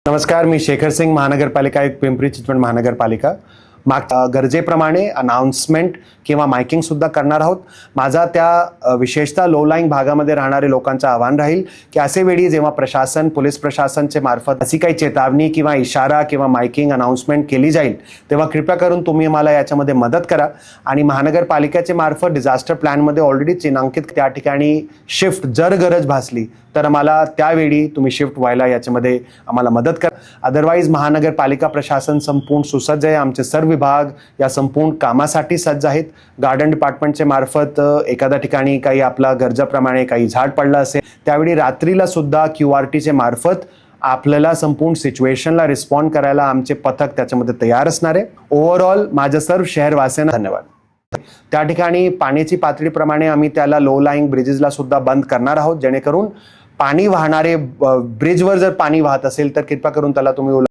नमस्कार, मी शेखर सिंग, महानगरपालिका आयुक्त, पिंपरी चिंचवड महानगरपालिका. गरजेप्रमाणे अनाउन्समेंट किंवा मायकिंग सुद्धा करणार आहोत. माझा त्या विशेषतः लो लाईंग भागामध्ये राहणारे लोकांचं आव्हान राहील की असे वेळी जेव्हा प्रशासन, पोलीस प्रशासनचे मार्फत अशी काही चेतावणी किंवा इशारा किंवा मायकिंग अनाउन्समेंट केली जाईल तेव्हा कृपया करून तुम्ही मला याच्यामध्ये मदत करा. आणि महानगरपालिकेचे मार्फत डिझास्टर प्लॅनमध्ये ऑलरेडी चिन्हांकित त्या ठिकाणी शिफ्ट जर गरज भासली तर मला त्यावेळी तुम्ही शिफ्ट व्हायला याच्यामध्ये आम्हाला मदत करा. अदरवाईज महानगरपालिका प्रशासन संपूर्ण सुसज्ज आहे. आमचे सर्व विभाग या संपूर्ण कामासाठी सज्ज आहेत. गार्डन डिपार्टमेंटचे मार्फत एखाद्या ठिकाणी काही आपला गरजेप्रमाणे काही झाड पडलं असेल त्यावेळी रात्रीला सुद्धा QRTचे मार्फत आपल्याला संपूर्ण सिच्युएशनला रिस्पॉन्ड करायला आमचे पथक त्याच्यामध्ये तयार असणार आहे. ओव्हरऑल माझ्या सर्व शहरवासियांना धन्यवाद. त्या ठिकाणी पाण्याची पातळीप्रमाणे आम्ही त्याला लो लाईंग ब्रिजेसला सुद्धा बंद करणार आहोत, जेणेकरून पाणी वाहणारे ब्रिजवर जर पाणी वाहत असेल तर कृपया करून त्याला तुम्ही